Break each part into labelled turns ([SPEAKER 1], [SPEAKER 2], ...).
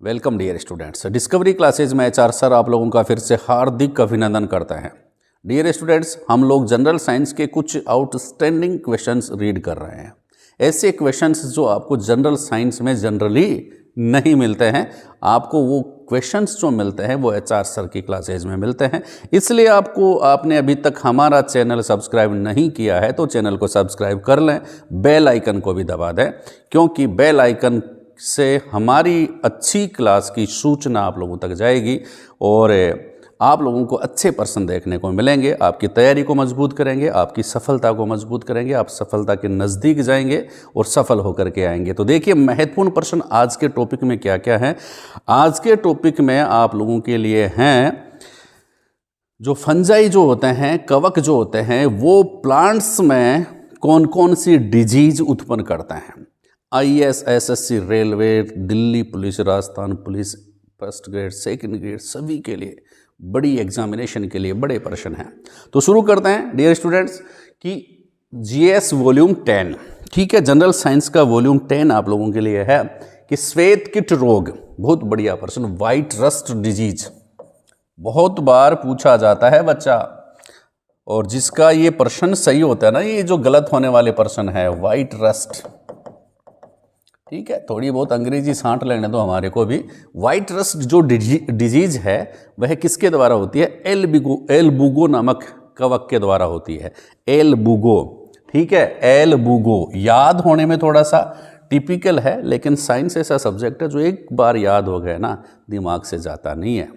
[SPEAKER 1] Welcome dear students, discovery classes में HR sir आप लोगों का फिर से हार्दिक अभिनंदन करता है। डियर स्टूडेंट्स, हम लोग जनरल साइंस के कुछ आउटस्टैंडिंग क्वेश्चंस रीड कर रहे हैं। ऐसे क्वेश्चंस जो आपको जनरल साइंस में जनरली नहीं मिलते हैं, आपको वो क्वेश्चंस जो मिलते हैं वो एचआर सर की क्लासेज में मिलते हैं। इसलिए आपने अभी तक हमारा चैनल सब्सक्राइब नहीं किया है तो चैनल को सब्सक्राइब कर लें, बेल आइकन को भी दबा दें, क्योंकि बेल आइकन से हमारी अच्छी क्लास की सूचना आप लोगों तक जाएगी और आप लोगों को अच्छे पर्सन देखने को मिलेंगे। आपकी तैयारी को मजबूत करेंगे, आपकी सफलता को मजबूत करेंगे, आप सफलता के नज़दीक जाएंगे और सफल होकर के आएंगे। तो देखिए, महत्वपूर्ण प्रश्न आज के टॉपिक में क्या क्या है। आज के टॉपिक में आप लोगों के लिए हैं जो फंजाई जो होते हैं, कवक जो होते हैं, वो प्लांट्स में कौन कौन सी डिजीज उत्पन्न करते हैं। IAS, SSC, railway, Delhi police, Rajasthan police, first grade, second grade, सभी के लिए बड़ी एग्जामिनेशन के लिए बड़े प्रश्न हैं। तो शुरू करते हैं डियर स्टूडेंट्स कि GS वॉल्यूम 10, ठीक है, जनरल साइंस का वॉल्यूम 10 आप लोगों के लिए है कि श्वेत कीट रोग, बहुत बढ़िया प्रश्न। व्हाइट रस्ट डिजीज बहुत बार पूछा जाता है बच्चा, और जिसका ये प्रश्न सही होता है ना, ये जो गलत होने वाले प्रश्न है व्हाइट रस्ट, ठीक है, थोड़ी बहुत अंग्रेजी छांट लेने दो हमारे को भी। व्हाइट रस्ट जो डिजीज है वह किसके द्वारा होती है? एल बुगो नामक कवक के द्वारा होती है। एल बुगो, ठीक है, एल बुगो याद होने में थोड़ा सा टिपिकल है, लेकिन साइंस ऐसा सब्जेक्ट है जो एक बार याद हो गया ना दिमाग से जाता नहीं है,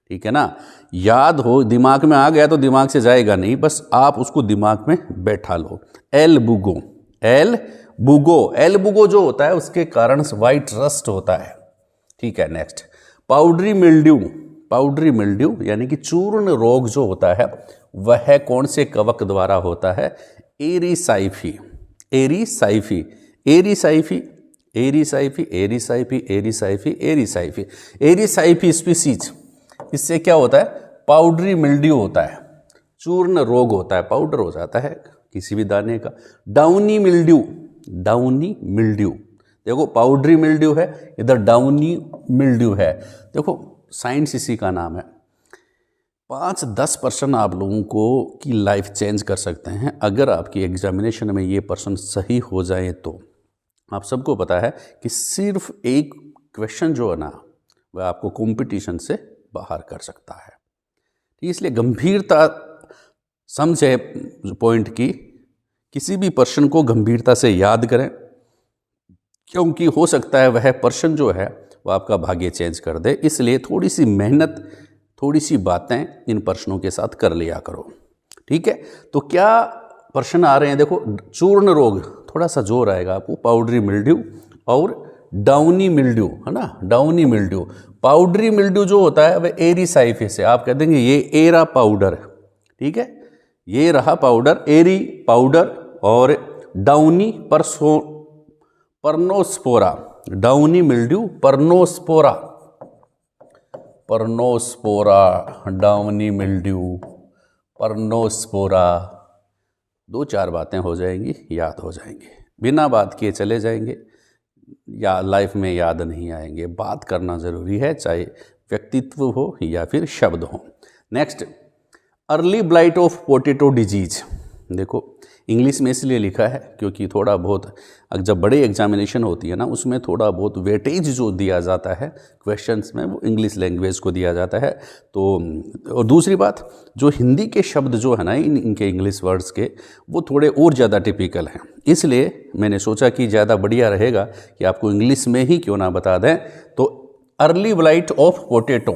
[SPEAKER 1] ठीक है ना। याद हो, दिमाग में आ गया तो दिमाग से जाएगा नहीं, बस आप उसको दिमाग में बैठा लो। एल बुगो, एल बुगो, एल बुगो जो होता है उसके कारण व्हाइट रस्ट होता है, ठीक है। Next, powdery mildew, powdery mildew यानी कि चूर्ण रोग जो होता है वह कौन से कवक द्वारा होता है? एरिसाइफी, एरिसाइफी, एरिसाइफी, एरिसाइफी, एरिसाइफी, एरिसाइफी, एरिसाइफी, एरिसाइफी स्पीसीज, इससे क्या होता है? पाउडरी मिल्ड्यू होता है, चूर्ण रोग होता है, पाउडर हो जाता है किसी भी दाने का। डाउनी मिल्ड्यू, डाउनी मिल्ड्यू, देखो पाउडरी मिल्ड्यू है, इधर डाउनी मिल्ड्यू है, देखो साइंस इसी का नाम है। 5-10% आप लोगों को की लाइफ चेंज कर सकते हैं अगर आपकी एग्जामिनेशन में ये पर्सन सही हो जाए तो। आप सबको पता है कि सिर्फ एक क्वेश्चन जो है ना वह आपको कंपटीशन से बाहर कर सकता है, इसलिए गंभीरता समझे पॉइंट की, किसी भी प्रश्न को गंभीरता से याद करें, क्योंकि हो सकता है वह प्रश्न जो है वह आपका भाग्य चेंज कर दे। इसलिए थोड़ी सी मेहनत, थोड़ी सी बातें इन प्रश्नों के साथ कर लिया करो, ठीक है। तो क्या प्रश्न आ रहे हैं? देखो, चूर्ण रोग, थोड़ा सा जोर आएगा आपको, पाउडरी मिल्ड्यू और डाउनी मिल्ड्यू, है ना, डाउनी मिल्ड्यू। पाउडरी मिल्ड्यू जो होता है वह एरिसाइफी से, आप कह देंगे ये एरा पाउडर, ठीक है, ये रहा पाउडर, एरी पाउडर, और डाउनी परनोस्पोरा, डाउनी मिल्ड्यू परनोस्पोरा, परनोस्पोरा, डाउनी मिल्ड्यू परनोस्पोरा। 2-4 बातें हो जाएंगी, याद हो जाएंगी, बिना बात किए चले जाएंगे, या लाइफ में याद नहीं आएंगे। बात करना ज़रूरी है, चाहे व्यक्तित्व हो या फिर शब्द हो। Next, early blight of potato disease, देखो इंग्लिश में इसलिए लिखा है क्योंकि थोड़ा बहुत जब बड़े एग्जामिनेशन होती है ना उसमें थोड़ा बहुत वेटेज जो दिया जाता है क्वेश्चंस में वो इंग्लिश लैंग्वेज को दिया जाता है। तो और दूसरी बात, जो हिंदी के शब्द जो है ना इनके इंग्लिश वर्ड्स के, वो थोड़े और ज़्यादा टिपिकल हैं, इसलिए मैंने सोचा कि ज़्यादा बढ़िया रहेगा कि आपको इंग्लिश में ही क्यों ना बता दें। तो early blight of potato,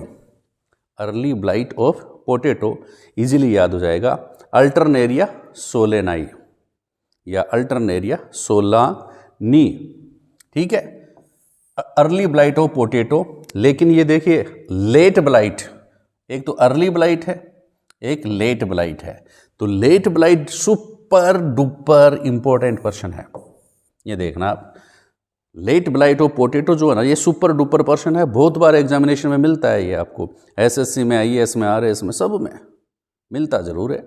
[SPEAKER 1] early blight of potato easily याद हो जाएगा, अल्टरनेरिया सोलेनाई या अल्टरनेरिया सोलानी, ठीक है, अर्ली ब्लाइट ऑफ पोटैटो। लेकिन ये देखिए लेट ब्लाइट, एक तो अर्ली ब्लाइट है, एक लेट ब्लाइट है। तो late blight super duper important person है, ये देखना आप। लेट ब्लाइट ऑफ पोटैटो जो है ना ये सुपर डुपर पर्सन है, बहुत बार एग्जामिनेशन में मिलता है, ये आपको SSC में, IAS में, RAS में, सब में मिलता ज़रूर है,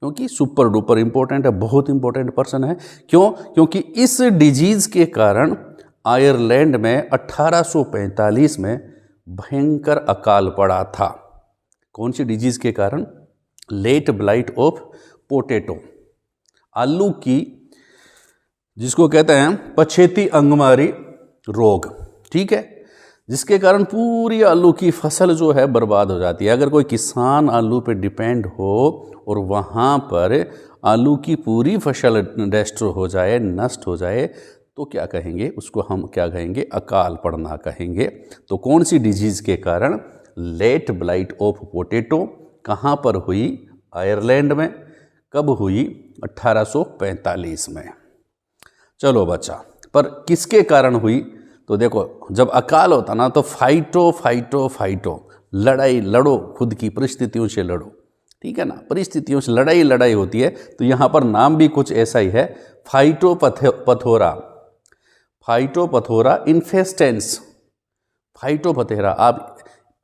[SPEAKER 1] क्योंकि सुपर डुपर इंपॉर्टेंट है, बहुत इंपॉर्टेंट पर्सन है। क्यों? क्योंकि इस डिजीज़ के कारण आयरलैंड में 1845 में भयंकर अकाल पड़ा था। कौन सी डिजीज के कारण? लेट ब्लाइट ऑफ पोटैटो, आलू की, जिसको कहते हैं पछेती अंगमारी रोग, ठीक है, जिसके कारण पूरी आलू की फसल जो है बर्बाद हो जाती है। अगर कोई किसान आलू पे डिपेंड हो और वहाँ पर आलू की पूरी फसल डिस्ट्रॉय हो जाए, नष्ट हो जाए, तो क्या कहेंगे उसको? हम क्या कहेंगे? अकाल पड़ना कहेंगे। तो कौन सी डिजीज़ के कारण? Late blight of potato. कहाँ पर हुई? आयरलैंड में। कब हुई? 1845 में। चलो बच्चा, पर किसके कारण हुई? तो देखो, जब अकाल होता ना तो फाइटो फाइटो फाइटो, लड़ाई लड़ो, खुद की परिस्थितियों से लड़ो, ठीक है ना, परिस्थितियों से लड़ाई होती है। तो यहाँ पर नाम भी कुछ ऐसा ही है, फाइटोपथोरा, फाइटोपथोरा इन्फेस्टेंस, फाइटोपथेरा। आप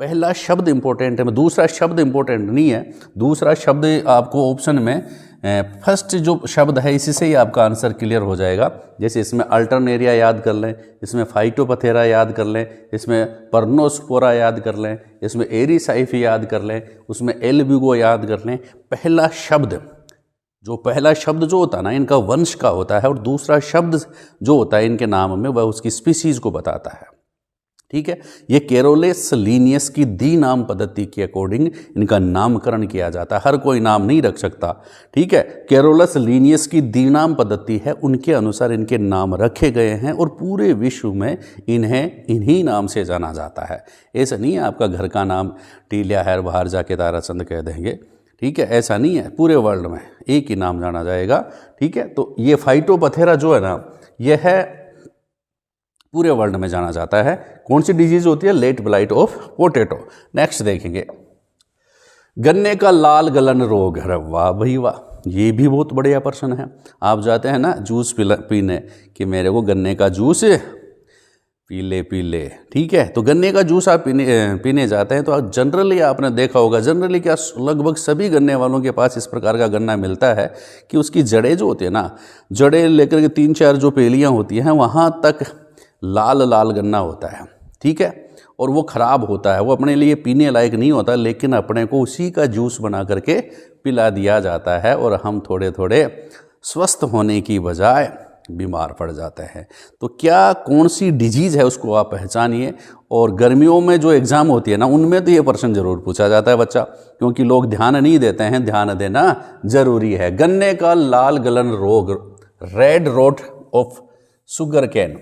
[SPEAKER 1] पहला शब्द इंपॉर्टेंट है, दूसरा शब्द इंपॉर्टेंट नहीं है। दूसरा शब्द आपको ऑप्शन में, फर्स्ट जो शब्द है इसी से ही आपका आंसर क्लियर हो जाएगा। जैसे इसमें अल्टरनेरिया याद कर लें, इसमें फाइटोपथेरा याद कर लें, इसमें पर्नोस्पोरा याद कर लें, इसमें एरिसाइफी याद कर लें, उसमें एल्ब्यूगो याद कर लें। पहला शब्द जो होता है ना, इनका वंश का होता है, और दूसरा शब्द जो होता है इनके नाम में, वह उसकी स्पीसीज को बताता है, ठीक है। ये कैरोलस लीनियस की दी नाम पद्धति के अकॉर्डिंग इनका नामकरण किया जाता है। हर कोई नाम नहीं रख सकता, ठीक है। कैरोलस लीनियस की दी नाम पद्धति है, उनके अनुसार इनके नाम रखे गए हैं और पूरे विश्व में इन्हें इन्हीं नाम से जाना जाता है। ऐसा नहीं है आपका घर का नाम टीलिया है, बाहर जाके ताराचंद कह देंगे, ठीक है, ऐसा नहीं है। पूरे वर्ल्ड में एक ही नाम जाना जाएगा, ठीक है। तो ये फाइटोपथेरा जो है ना, यह है पूरे वर्ल्ड में जाना जाता है। कौन सी डिजीज होती है? Late blight of potato. Next देखेंगे, गन्ने का लाल गलन रोग। अरे वाह भाई वाह, ये भी बहुत बढ़िया प्रश्न है। आप जाते हैं ना जूस पीने कि मेरे को गन्ने का जूस पी ले, ठीक है। तो गन्ने का जूस आप पीने जाते हैं तो जनरली आपने देखा होगा, जनरली क्या लगभग सभी गन्ने वालों के पास इस प्रकार का गन्ना मिलता है कि उसकी जड़ें जो होती है ना, जड़ें लेकर के 3-4 जो पेलियाँ होती हैं वहाँ तक लाल लाल गन्ना होता है, ठीक है। और वो ख़राब होता है, वो अपने लिए पीने लायक नहीं होता, लेकिन अपने को उसी का जूस बना करके पिला दिया जाता है और हम थोड़े थोड़े स्वस्थ होने की बजाय बीमार पड़ जाते हैं। तो क्या कौन सी डिजीज़ है उसको आप पहचानिए। और गर्मियों में जो एग्ज़ाम होती है ना, उनमें तो ये प्रश्न जरूर पूछा जाता है बच्चा, क्योंकि लोग ध्यान नहीं देते हैं, ध्यान देना जरूरी है। गन्ने का लाल गलन रोग, red rot of sugarcane,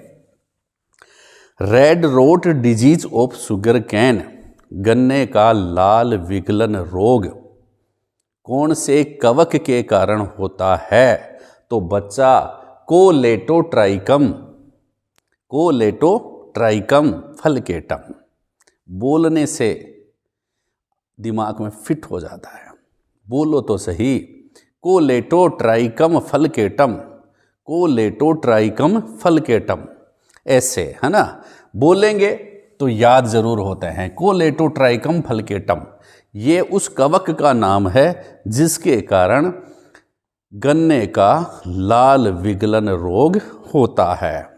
[SPEAKER 1] red rot disease of sugarcane, गन्ने का लाल विगलन रोग कौन से कवक के कारण होता है? तो बच्चा कोलेटोट्राइकम, कोलेटोट्राइकम फलकेटम। बोलने से दिमाग में फिट हो जाता है, बोलो तो सही, कोलेटोट्राइकम फलकेटम, कोलेटोट्राइकम फलकेटम, ऐसे है ना, बोलेंगे तो याद जरूर होते हैं। कोलेटोट्राइकम फलकेटम, ये उस कवक का नाम है जिसके कारण गन्ने का लाल विगलन रोग होता है।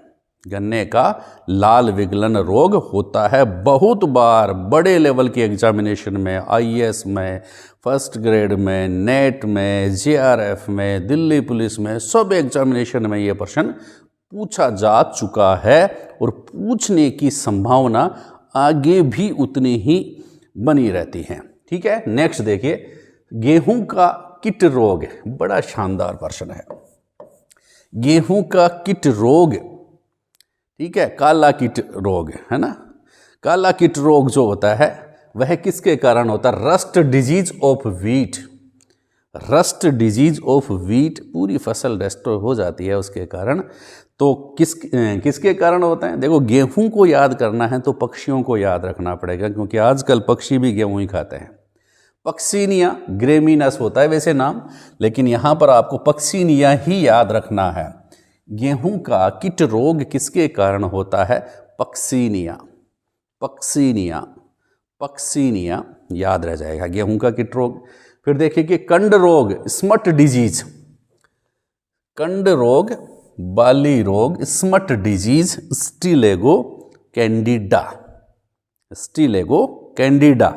[SPEAKER 1] गन्ने का लाल विगलन रोग होता है। बहुत बार बड़े लेवल के एग्जामिनेशन में, आईएएस में, फर्स्ट ग्रेड में, नेट में, जेआरएफ में, दिल्ली पुलिस में, सब एग्जामिनेशन में ये प्रश्न पूछा जा चुका है और पूछने की संभावना आगे भी उतनी ही बनी रहती है, ठीक है। नेक्स्ट देखिए, गेहूं का कीट रोग, बड़ा शानदार प्रश्न है। गेहूं का कीट रोग, ठीक है, काला कीट रोग है ना। काला कीट रोग जो होता है वह किसके कारण होता है? Rust disease of wheat, rust disease of wheat, पूरी फसल डिस्ट्रॉय हो जाती है उसके कारण। तो किसके कारण होता है? देखो, गेहूं को याद करना है तो पक्षियों को याद रखना पड़ेगा, क्योंकि आजकल पक्षी भी गेहूं ही खाते हैं। पक्सीनिया ग्रेमिनस होता है वैसे नाम, लेकिन यहाँ पर आपको पक्सीनिया ही याद रखना है। गेहूं का कीट रोग किसके कारण होता है? पक्सीनिया, पक्सीनिया, पक्सीनिया याद रह जाएगा, गेहूं का कीट रोग। फिर देखिए कि कंड रोग, स्मट डिजीज, कंड रोग, बाली रोग, स्मट डिजीज, स्टिलेगो कैंडिडा, अस्टिलेगो कैंडिडा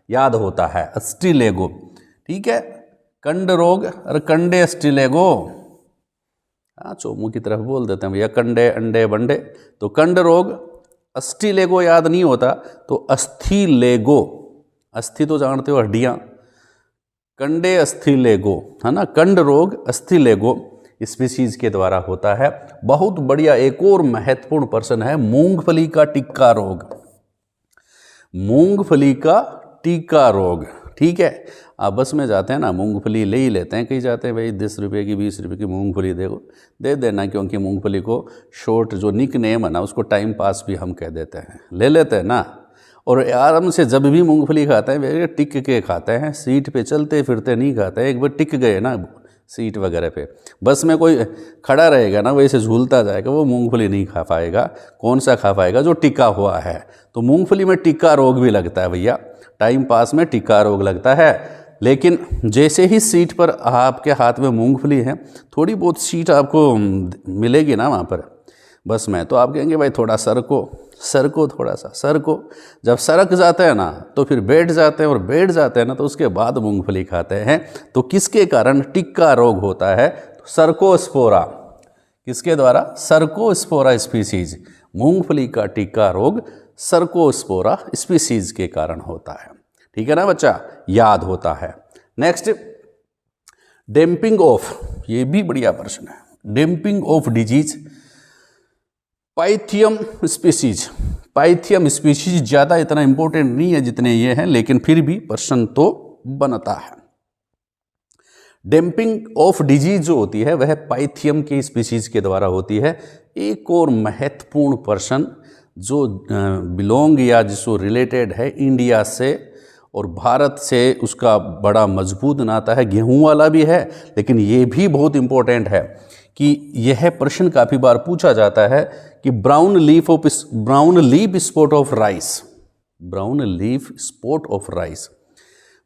[SPEAKER 1] याद होता है, अस्टिलेगो। ठीक है, कंड रोग और कंडे अस्टिलेगो, हाँ चोमू की तरफ बोल देते हैं भैया, कंडे अंडे बंडे। तो कंड रोग, अस्टिलेगो याद नहीं होता तो अस्थिलेगो, अस्थि तो जानते हो हड्डियां, कंडे अस्थिलेगो है ना, कंड रोग अस्थिलेगो स्पीशीज के द्वारा होता है। बहुत बढ़िया, एक और महत्वपूर्ण प्रश्न है, मूंगफली का टिक्का रोग, मूंगफली का टिक्का रोग। ठीक है, आप बस में जाते हैं ना, मूंगफली ले ही लेते हैं, कहीं जाते हैं भाई 10 रुपये की 20 रुपये की मूंगफली देखो दे देना, क्योंकि मूंगफली को शॉर्ट जो निक नेम है ना उसको टाइम पास भी हम कह देते हैं, ले लेते हैं ना। और आराम से जब भी मूंगफली खाते हैं भैया टिक के खाते हैं, सीट पे चलते फिरते नहीं खाते हैं। एक बार टिक गए ना सीट वगैरह पे, बस में कोई खड़ा रहेगा ना वैसे झूलता जाएगा, वो मूंगफली नहीं खा पाएगा। कौन सा खा पाएगा? जो टिक्का हुआ है। तो मूंगफली में टिक्का रोग भी लगता है भैया, टाइम पास में टिक्का रोग लगता है। लेकिन जैसे ही सीट पर आपके हाथ में मूंगफली है, थोड़ी बहुत सीट आपको मिलेगी ना वहाँ पर बस में, तो आप कहेंगे भाई थोड़ा सरको थोड़ा सा सरको। जब सरक जाते हैं ना तो फिर बैठ जाते हैं, और बैठ जाते हैं ना तो उसके बाद मूंगफली खाते हैं। तो किसके कारण टिक्का रोग होता है? तो सर्कोस्पोरा, किसके द्वारा? सर्कोस्पोरा स्पीसीज, मूंगफली का टिक्का रोग सर्कोस्पोरा स्पीसीज के कारण होता है। ठीक है ना बच्चा, याद होता है। नेक्स्ट, डैम्पिंग ऑफ, ये भी बढ़िया प्रश्न है, damping off disease Pythium species. Pythium species ज़्यादा इतना इंपॉर्टेंट नहीं है जितने ये हैं, लेकिन फिर भी प्रश्न तो बनता है। डैम्पिंग ऑफ डिजीज जो होती है वह पाइथियम की स्पीसीज के द्वारा होती है। एक और महत्वपूर्ण प्रश्न जो बिलोंग या जिसको रिलेटेड है इंडिया से और भारत से, उसका बड़ा मजबूत नाता है, गेहूं वाला भी है, लेकिन ये भी बहुत इंपॉर्टेंट है कि यह प्रश्न काफ़ी बार पूछा जाता है कि brown leaf spot of rice, brown leaf spot of rice,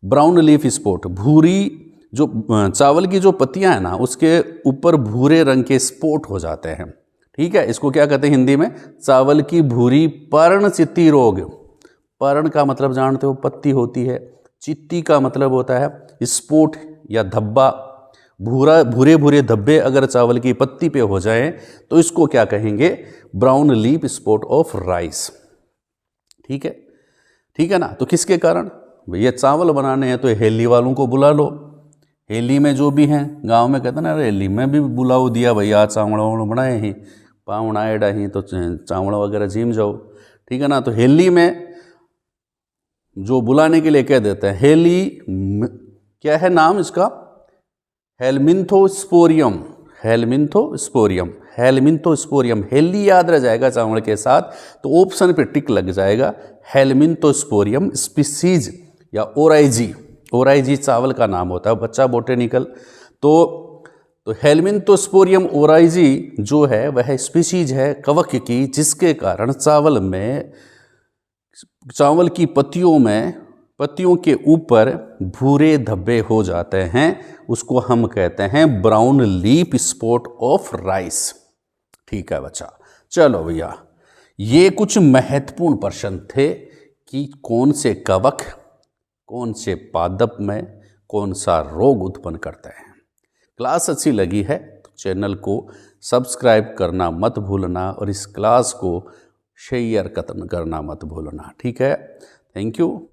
[SPEAKER 1] brown leaf spot, भूरी जो चावल की जो पत्तियां हैं ना उसके ऊपर भूरे रंग के स्पॉट हो जाते हैं। ठीक है, इसको क्या कहते हैं हिंदी में? चावल की भूरी पर्णचित्ती रोग। पर्ण का मतलब जानते हो पत्ती होती है, चित्ती का मतलब होता है स्पॉट या धब्बा। भूरे भूरे धब्बे अगर चावल की पत्ती पे हो जाएं तो इसको क्या कहेंगे? Brown leaf spot of rice. ठीक है, ठीक है ना। तो किसके कारण? भैया चावल बनाने हैं तो हेली वालों को बुला लो, हेली में जो भी हैं गांव में कहते ना, हेली में भी बुलाओ दिया भैया, चावल बनाए ही पावण आएडा ही तो चावल वगैरह जीम जाओ। ठीक है ना। तो हेली में जो बुलाने के लिए कह देते हैं, हेली क्या है नाम इसका? हेलमिंथोस्पोरियम, हेलमिंथोस्पोरियम, हेलमिंथोस्पोरियम। हेली याद रह जाएगा चावल के साथ, तो ऑप्शन पे टिक लग जाएगा। हेलमिंथोस्पोरियम स्पीसीज या ओराइजी, ओराइजी चावल का नाम होता है बच्चा बोटेनिकल। तो हेलमिंथोस्पोरियम ओराइजी जो है वह स्पीसीज है कवक की, जिसके कारण चावल की पत्तियों के ऊपर भूरे धब्बे हो जाते हैं। उसको हम कहते हैं brown leaf spot of rice. ठीक है बच्चा। चलो भैया, ये कुछ महत्वपूर्ण प्रश्न थे कि कौन से कवक कौन से पादप में कौन सा रोग उत्पन्न करते हैं। क्लास अच्छी लगी है तो चैनल को सब्सक्राइब करना मत भूलना, और इस क्लास को शेयर करना मत भूलना। ठीक है, थैंक यू।